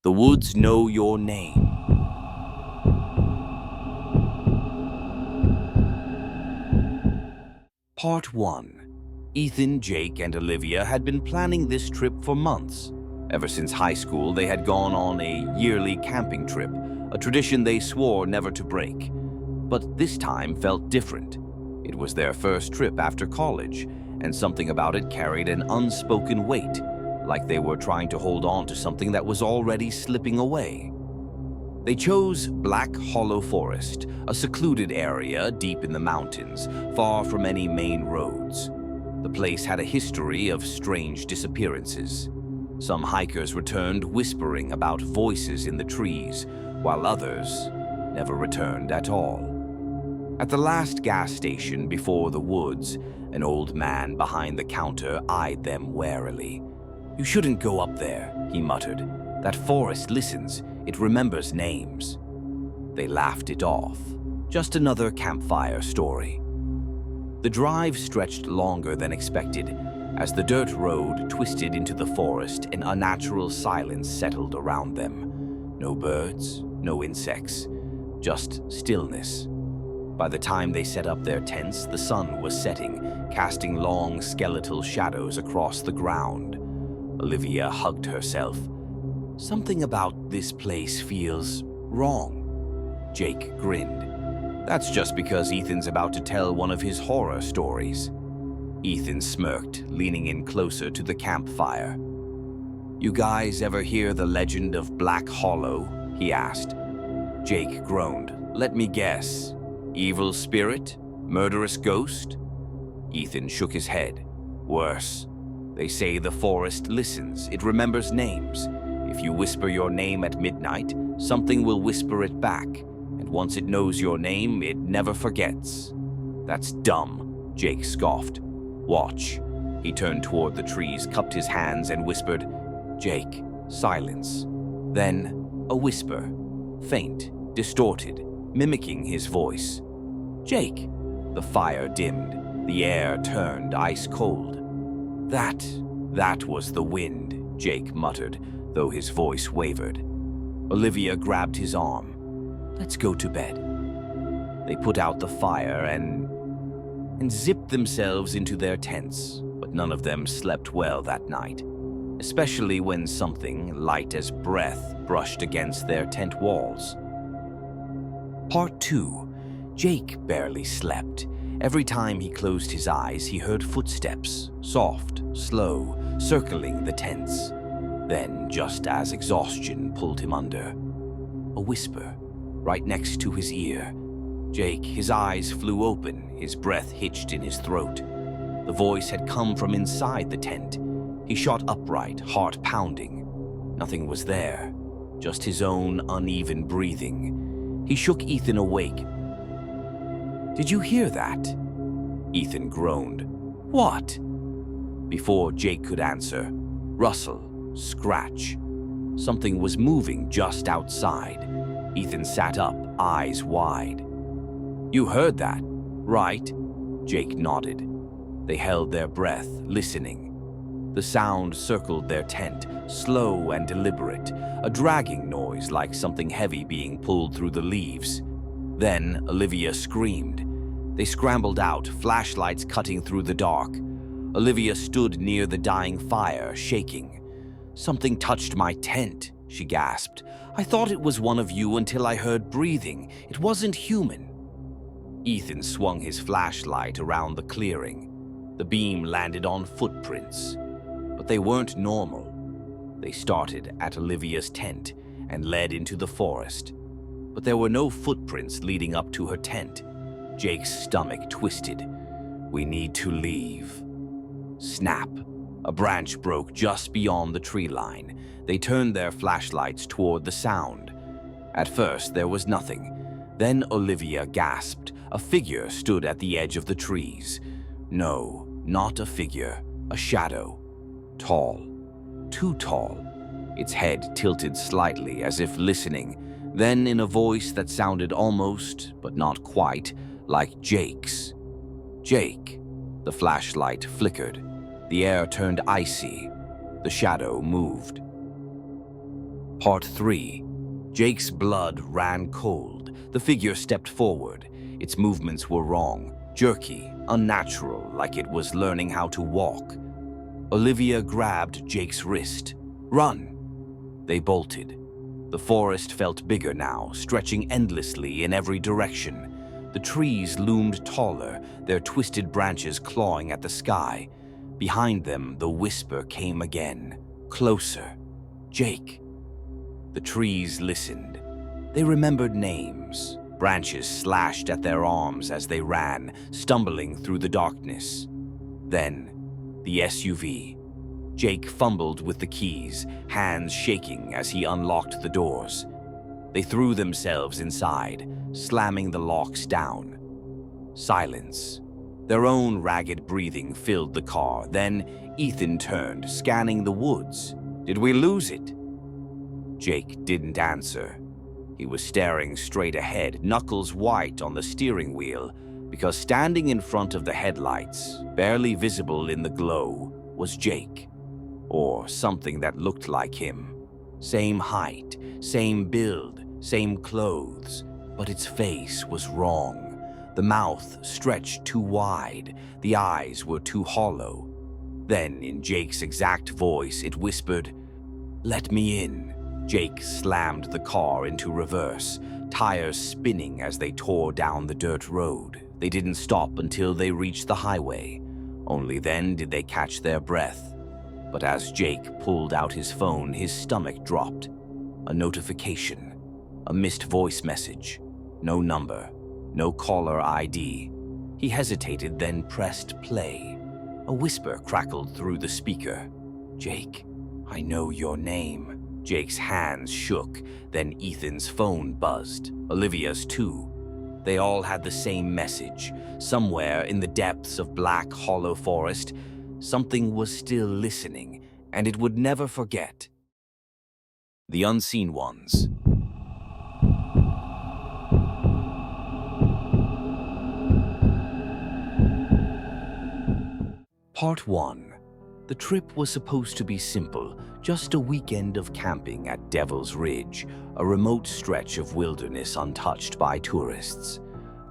The woods know your name. Part 1. Ethan, Jake, and Olivia had been planning this trip for months. Ever since high school, they had gone on a yearly camping trip, a tradition they swore never to break. But this time felt different. It was their first trip after college, and something about it carried an unspoken weight, like they were trying to hold on to something that was already slipping away. They chose Black Hollow Forest, a secluded area deep in the mountains, far from any main roads. The place had a history of strange disappearances. Some hikers returned whispering about voices in the trees, while others never returned at all. At the last gas station before the woods, an old man behind the counter eyed them warily. "You shouldn't go up there," he muttered. "That forest listens. It remembers names." They laughed it off. Just another campfire story. The drive stretched longer than expected. As the dirt road twisted into the forest, an unnatural silence settled around them. No birds, no insects, just stillness. By the time they set up their tents, the sun was setting, casting long skeletal shadows across the ground. Olivia hugged herself. "Something about this place feels wrong." Jake grinned. "That's just because Ethan's about to tell one of his horror stories." Ethan smirked, leaning in closer to the campfire. "You guys ever hear the legend of Black Hollow?" he asked. Jake groaned. "Let me guess. Evil spirit? Murderous ghost?" Ethan shook his head. "Worse. They say the forest listens. It remembers names. If you whisper your name at midnight, something will whisper it back. And once it knows your name, it never forgets." "That's dumb," Jake scoffed. "Watch." He turned toward the trees, cupped his hands, and whispered, "Jake." Silence. Then a whisper, faint, distorted, mimicking his voice. "Jake." The fire dimmed. The air turned ice cold. That was the wind," Jake muttered, though his voice wavered. Olivia grabbed his arm. "Let's go to bed." They put out the fire and zipped themselves into their tents, but none of them slept well that night, especially when something light as breath brushed against their tent walls. Part 2. Jake barely slept. Every time he closed his eyes, he heard footsteps, soft, slow, circling the tents. Then, just as exhaustion pulled him under, a whisper, right next to his ear. Jake, his eyes flew open, his breath hitched in his throat. The voice had come from inside the tent. He shot upright, heart pounding. Nothing was there, just his own uneven breathing. He shook Ethan awake. "Did you hear that?" Ethan groaned. "What?" Before Jake could answer, rustle, scratch. Something was moving just outside. Ethan sat up, eyes wide. "You heard that, right?" Jake nodded. They held their breath, listening. The sound circled their tent, slow and deliberate, a dragging noise like something heavy being pulled through the leaves. Then Olivia screamed. They scrambled out, flashlights cutting through the dark. Olivia stood near the dying fire, shaking. "Something touched my tent," she gasped. "I thought it was one of you until I heard breathing. It wasn't human." Ethan swung his flashlight around the clearing. The beam landed on footprints, but they weren't normal. They started at Olivia's tent and led into the forest, but there were no footprints leading up to her tent. Jake's stomach twisted. "We need to leave." Snap! A branch broke just beyond the tree line. They turned their flashlights toward the sound. At first, there was nothing. Then Olivia gasped. A figure stood at the edge of the trees. No, not a figure, a shadow. Tall, too tall. Its head tilted slightly as if listening. Then, in a voice that sounded almost, but not quite, like Jake's. "Jake." The flashlight flickered. The air turned icy. The shadow moved. Part 3. Jake's blood ran cold. The figure stepped forward. Its movements were wrong, jerky, unnatural, like it was learning how to walk. Olivia grabbed Jake's wrist. "Run!" They bolted. The forest felt bigger now, stretching endlessly in every direction. The trees loomed taller, their twisted branches clawing at the sky. Behind them, the whisper came again. Closer. Jake. The trees listened. They remembered names. Branches slashed at their arms as they ran, stumbling through the darkness. Then, the SUV. Jake fumbled with the keys, hands shaking as he unlocked the doors. They threw themselves inside, slamming the locks down. Silence. Their own ragged breathing filled the car. Then Ethan turned, scanning the woods. "Did we lose it?" Jake didn't answer. He was staring straight ahead, knuckles white on the steering wheel, because standing in front of the headlights, barely visible in the glow, was Jake. Or something that looked like him. Same height, same build, same clothes, but its face was wrong. The mouth stretched too wide, the eyes were too hollow. Then, in Jake's exact voice, it whispered, "Let me in." Jake slammed the car into reverse, tires spinning as they tore down the dirt road. They didn't stop until they reached the highway. Only then did they catch their breath. But as Jake pulled out his phone, his stomach dropped. A notification. A missed voice message. No number. No caller ID. He hesitated, then pressed play. A whisper crackled through the speaker. "Jake, I know your name." Jake's hands shook, then Ethan's phone buzzed. Olivia's too. They all had the same message. Somewhere in the depths of black, hollow forest, something was still listening, and it would never forget. The Unseen Ones. Part 1. The trip was supposed to be simple, just a weekend of camping at Devil's Ridge, a remote stretch of wilderness untouched by tourists.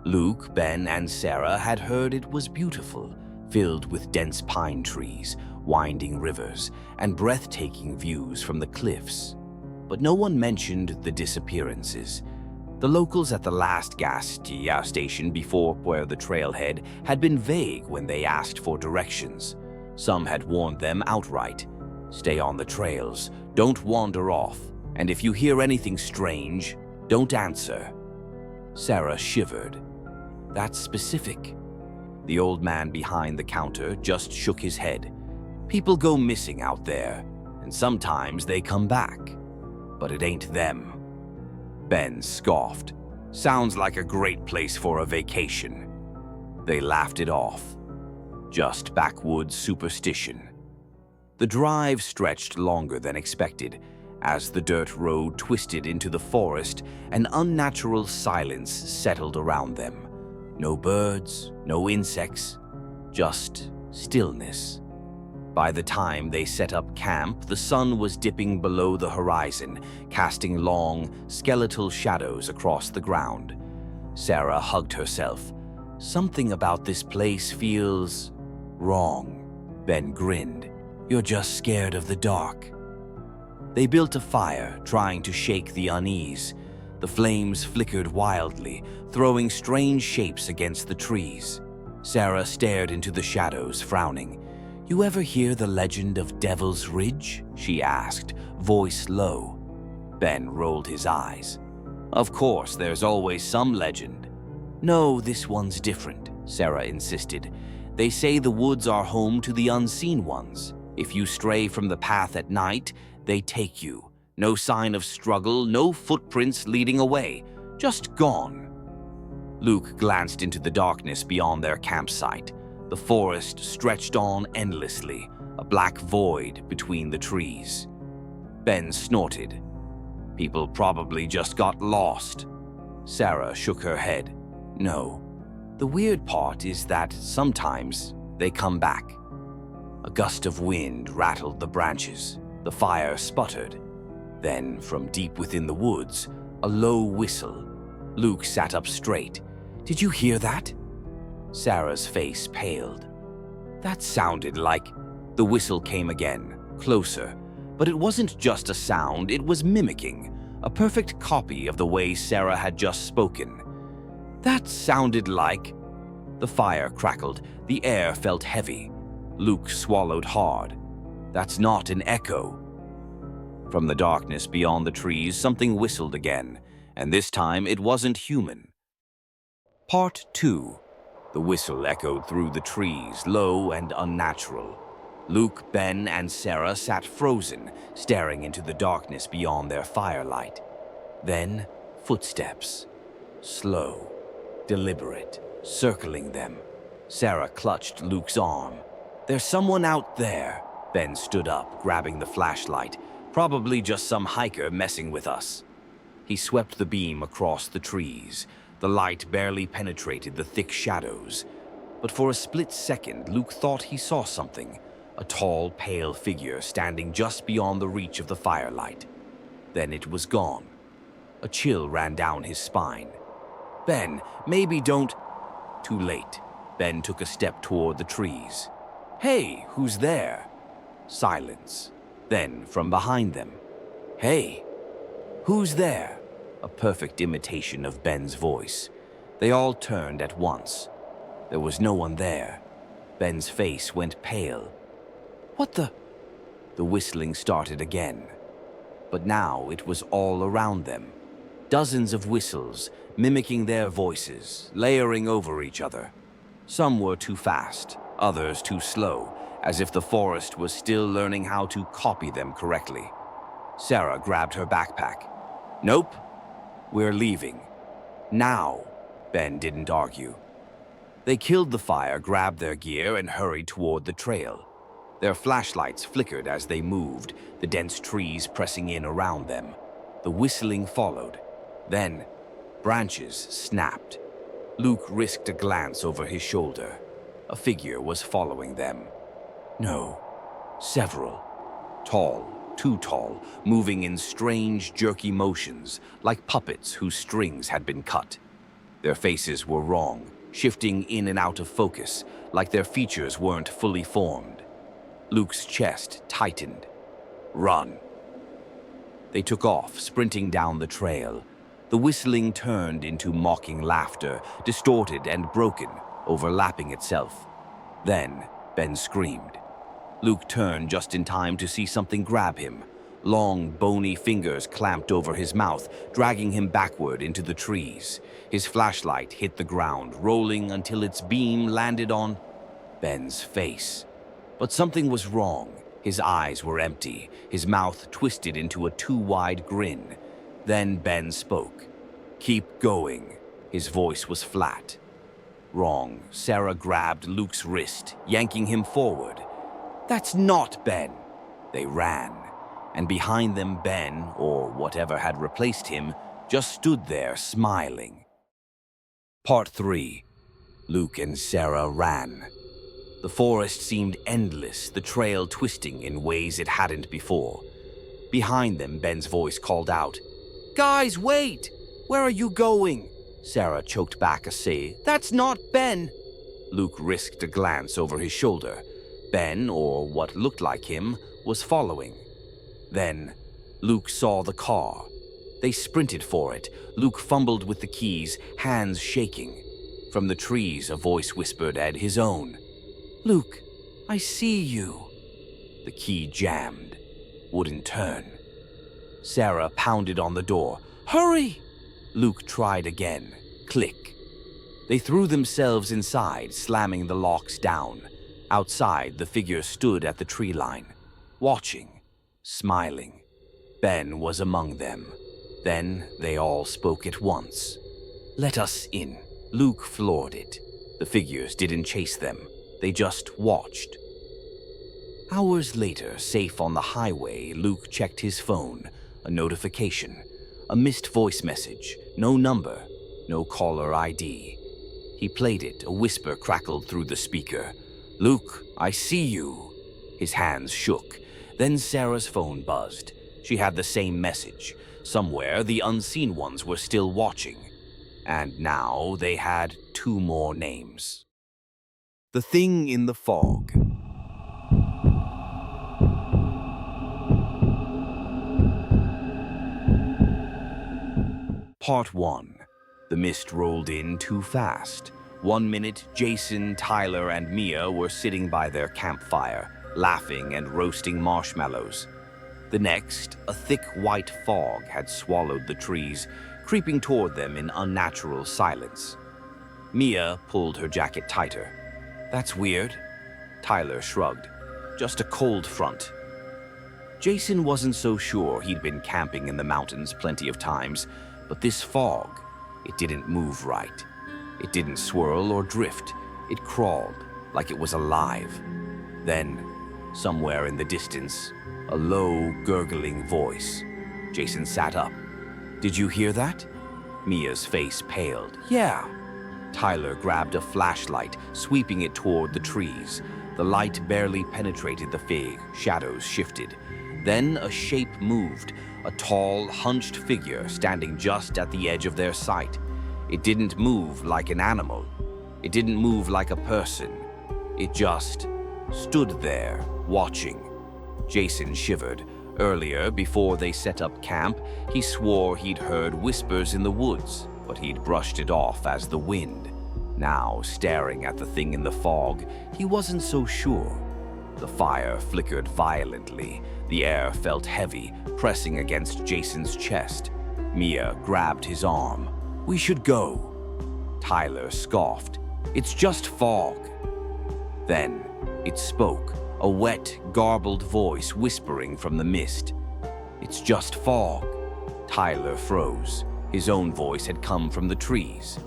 Luke, Ben, and Sarah had heard it was beautiful, filled with dense pine trees, winding rivers, and breathtaking views from the cliffs. But no one mentioned the disappearances. The locals at the last gas station before where the trailhead had been vague when they asked for directions. Some had warned them outright. "Stay on the trails, don't wander off, and if you hear anything strange, don't answer." Sarah shivered. "That's specific." The old man behind the counter just shook his head. "People go missing out there, and sometimes they come back. But it ain't them." Ben scoffed. "Sounds like a great place for a vacation." They laughed it off. Just backwoods superstition. The drive stretched longer than expected. As the dirt road twisted into the forest, an unnatural silence settled around them. No birds, no insects, just stillness. By the time they set up camp, the sun was dipping below the horizon, casting long, skeletal shadows across the ground. Sarah hugged herself. "Something about this place feels wrong." Ben grinned. "You're just scared of the dark." They built a fire, trying to shake the unease. The flames flickered wildly, throwing strange shapes against the trees. Sarah stared into the shadows, frowning. "You ever hear the legend of Devil's Ridge?" she asked, voice low. Ben rolled his eyes. "Of course, there's always some legend." "No, this one's different," Sarah insisted. "They say the woods are home to the Unseen Ones. If you stray from the path at night, they take you. No sign of struggle, no footprints leading away. Just gone." Luke glanced into the darkness beyond their campsite. The forest stretched on endlessly, a black void between the trees. Ben snorted. "People probably just got lost." Sarah shook her head. "No. The weird part is that sometimes They come back. A gust of wind rattled the branches. The fire sputtered. Then, from deep within the woods, a low whistle. Luke sat up straight. "Did you hear that?" Sarah's face paled. "That sounded like..." The whistle came again, closer. But it wasn't just a sound, it was mimicking, a perfect copy of the way Sarah had just spoken. "That sounded like..." The fire crackled, the air felt heavy. Luke swallowed hard. "That's not an echo." From the darkness beyond the trees, something whistled again, and this time it wasn't human. Part 2. The whistle echoed through the trees, low and unnatural. Luke, Ben, and Sarah sat frozen, staring into the darkness beyond their firelight. Then, footsteps. Slow, deliberate, circling them. Sarah clutched Luke's arm. "There's someone out there." Ben stood up, grabbing the flashlight. "Probably just some hiker messing with us." He swept the beam across the trees. The light barely penetrated the thick shadows. But for a split second, Luke thought he saw something. A tall, pale figure standing just beyond the reach of the firelight. Then it was gone. A chill ran down his spine. "Ben, maybe don't..." Too late. Ben took a step toward the trees. "Hey, who's there?" Silence. Then, from behind them, "Hey, who's there?" A perfect imitation of Ben's voice. They all turned at once. There was no one there. Ben's face went pale. "What the..." The whistling started again. But now it was all around them. Dozens of whistles, mimicking their voices, layering over each other. Some were too fast, others too slow, as if the forest was still learning how to copy them correctly. Sarah grabbed her backpack. "Nope, we're leaving. Now." Ben didn't argue. They killed the fire, grabbed their gear, and hurried toward the trail. Their flashlights flickered as they moved, the dense trees pressing in around them. The whistling followed. Then, branches snapped. Luke risked a glance over his shoulder. A figure was following them. No, several. Tall, too tall, moving in strange, jerky motions, like puppets whose strings had been cut. Their faces were wrong, shifting in and out of focus, like their features weren't fully formed. Luke's chest tightened. "Run." They took off, sprinting down the trail. The whistling turned into mocking laughter, distorted and broken, overlapping itself. Then, Ben screamed. Luke turned just in time to see something grab him. Long, bony fingers clamped over his mouth, dragging him backward into the trees. His flashlight hit the ground, rolling until its beam landed on Ben's face. But something was wrong. His eyes were empty, his mouth twisted into a too-wide grin. Then Ben spoke. "Keep going." His voice was flat. Wrong. Sarah grabbed Luke's wrist, yanking him forward. "That's not Ben." They ran, and behind them Ben, or whatever had replaced him, just stood there smiling. Part 3. Luke and Sarah ran. The forest seemed endless, the trail twisting in ways it hadn't before. Behind them, Ben's voice called out, "Guys, wait! Where are you going?" Sarah choked back a say, "That's not Ben." Luke risked a glance over his shoulder. Ben, or what looked like him, was following. Then, Luke saw the car. They sprinted for it. Luke fumbled with the keys, hands shaking. From the trees, a voice whispered at his own. "Luke, I see you." The key jammed. Wouldn't turn. Sarah pounded on the door. "Hurry!" Luke tried again. Click. They threw themselves inside, slamming the locks down. Outside, the figure stood at the tree line, watching, smiling. Ben was among them. Then they all spoke at once. "Let us in." Luke floored it. The figures didn't chase them. They just watched. Hours later, safe on the highway, Luke checked his phone. A notification. A missed voice message. No number. No caller ID. He played it. A whisper crackled through the speaker. Luke, I see you. His hands shook. Then Sarah's phone buzzed. She had the same message. Somewhere, the unseen ones were still watching. And now they had two more names. The Thing in the Fog. Part 1. The mist rolled in too fast. 1 minute, Jason, Tyler, and Mia were sitting by their campfire, laughing and roasting marshmallows. The next, a thick white fog had swallowed the trees, creeping toward them in unnatural silence. Mia pulled her jacket tighter. That's weird. Tyler shrugged. Just a cold front. Jason wasn't so sure he'd been camping in the mountains plenty of times, but this fog, it didn't move right. It didn't swirl or drift. It crawled like it was alive. Then, somewhere in the distance, a low, gurgling voice. Jason sat up. Did you hear that? Mia's face paled. Yeah. Tyler grabbed a flashlight, sweeping it toward the trees. The light barely penetrated the fig. Shadows shifted. Then a shape moved, a tall, hunched figure standing just at the edge of their sight. It didn't move like an animal. It didn't move like a person. It just stood there, watching. Jason shivered. Earlier, before they set up camp, he swore he'd heard whispers in the woods, but he'd brushed it off as the wind. Now, staring at the thing in the fog, he wasn't so sure. The fire flickered violently. The air felt heavy, pressing against Jason's chest. Mia grabbed his arm. We should go. Tyler scoffed. It's just fog. Then it spoke, a wet, garbled voice whispering from the mist. It's just fog. Tyler froze. His own voice had come from the trees.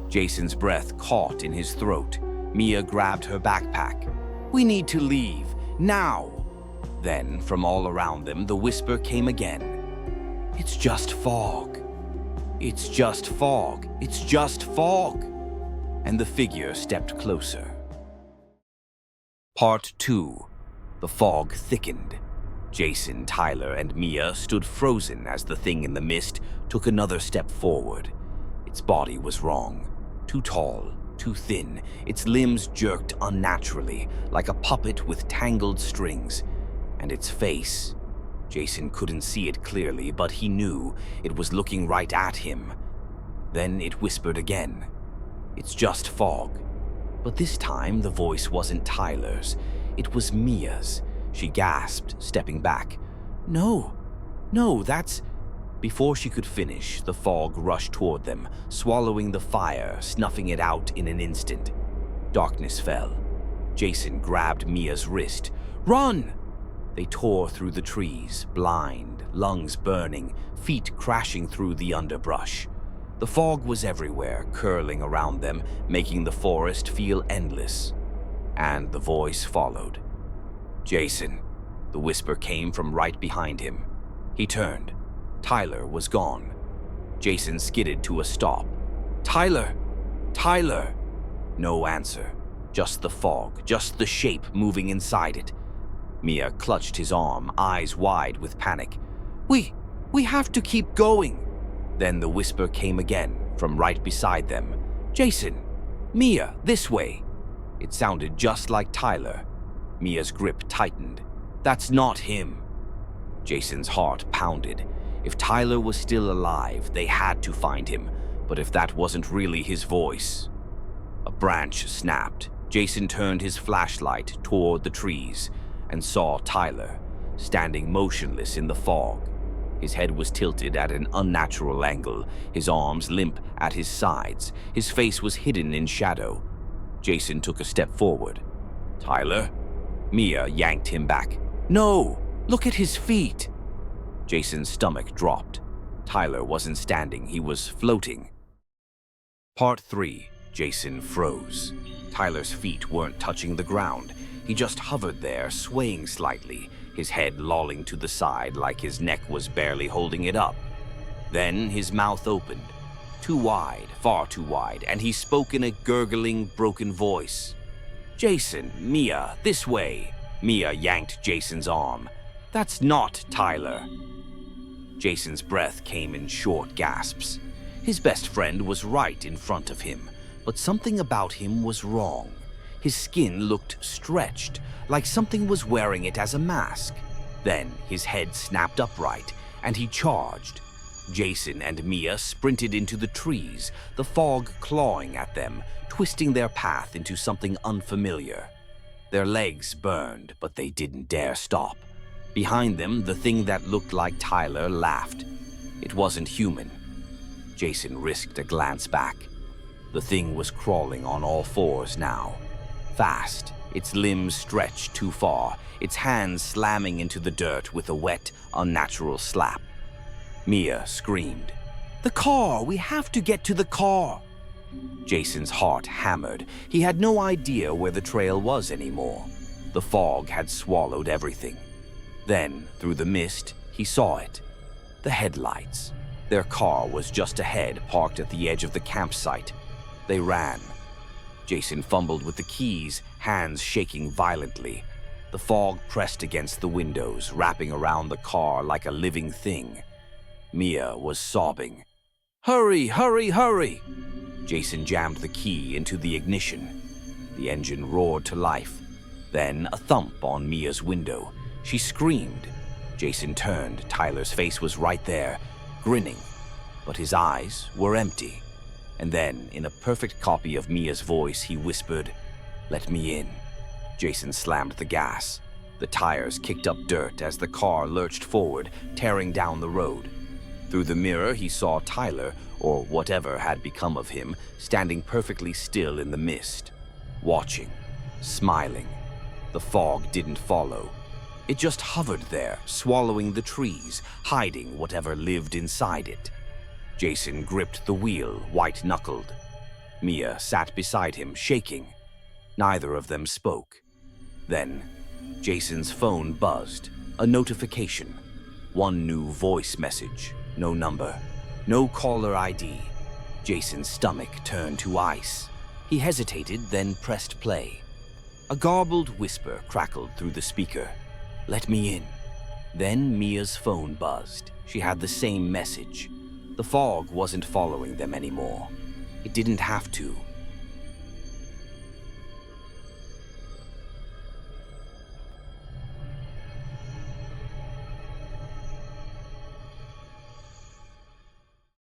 Jason's breath caught in his throat. Mia grabbed her backpack. We need to leave, now. Then, from all around them, the whisper came again. It's just fog. It's just fog. It's just fog. And the figure stepped closer. Part 2. The fog thickened. Jason, Tyler, and Mia stood frozen as the thing in the mist took another step forward. Its body was wrong. Too tall, too thin. Its limbs jerked unnaturally, like a puppet with tangled strings. And its face, Jason couldn't see it clearly, but he knew it was looking right at him. Then it whispered again. It's just fog. But this time the voice wasn't Tyler's. It was Mia's. She gasped, stepping back. No, that's... Before she could finish, the fog rushed toward them, swallowing the fire, snuffing it out in an instant. Darkness fell. Jason grabbed Mia's wrist. Run! They tore through the trees, blind, lungs burning, feet crashing through the underbrush. The fog was everywhere, curling around them, making the forest feel endless. And the voice followed. Jason. The whisper came from right behind him. He turned. Tyler was gone. Jason skidded to a stop. Tyler! Tyler! No answer. Just the fog, just the shape moving inside it. Mia clutched his arm, eyes wide with panic. We have to keep going. Then the whisper came again, from right beside them. Jason! Mia, this way! It sounded just like Tyler. Mia's grip tightened. That's not him. Jason's heart pounded. If Tyler was still alive, they had to find him. But if that wasn't really his voice... A branch snapped. Jason turned his flashlight toward the trees and saw Tyler, standing motionless in the fog. His head was tilted at an unnatural angle, his arms limp at his sides. His face was hidden in shadow. Jason took a step forward. Tyler? Mia yanked him back. No! Look at his feet! Jason's stomach dropped. Tyler wasn't standing, he was floating. Part 3. Jason froze. Tyler's feet weren't touching the ground. He just hovered there, swaying slightly, his head lolling to the side like his neck was barely holding it up. Then his mouth opened. Too wide, far too wide, and he spoke in a gurgling, broken voice. "Jason, Mia, this way." Mia yanked Jason's arm. "That's not Tyler." Jason's breath came in short gasps. His best friend was right in front of him, but something about him was wrong. His skin looked stretched, like something was wearing it as a mask. Then his head snapped upright, and he charged. Jason and Mia sprinted into the trees, the fog clawing at them, twisting their path into something unfamiliar. Their legs burned, but they didn't dare stop. Behind them, the thing that looked like Tyler laughed. It wasn't human. Jason risked a glance back. The thing was crawling on all fours now. Fast, its limbs stretched too far, its hands slamming into the dirt with a wet, unnatural slap. Mia screamed, "The car! We have to get to the car!" Jason's heart hammered. He had no idea where the trail was anymore. The fog had swallowed everything. Then, through the mist, he saw it. The headlights. Their car was just ahead, parked at the edge of the campsite. They ran. Jason fumbled with the keys, hands shaking violently. The fog pressed against the windows, wrapping around the car like a living thing. Mia was sobbing. "Hurry, hurry, hurry!" Jason jammed the key into the ignition. The engine roared to life. Then a thump on Mia's window. She screamed. Jason turned. Tyler's face was right there, grinning, but his eyes were empty. And then, in a perfect copy of Mia's voice, he whispered, "Let me in." Jason slammed the gas. The tires kicked up dirt as the car lurched forward, tearing down the road. Through the mirror, he saw Tyler, or whatever had become of him, standing perfectly still in the mist, watching, smiling. The fog didn't follow. It just hovered there, swallowing the trees, hiding whatever lived inside it. Jason gripped the wheel, white-knuckled. Mia sat beside him, shaking. Neither of them spoke. Then, Jason's phone buzzed. A notification. One new voice message. No number. No caller ID. Jason's stomach turned to ice. He hesitated, then pressed play. A garbled whisper crackled through the speaker. "Let me in." Then Mia's phone buzzed. She had the same message. The fog wasn't following them anymore. It didn't have to.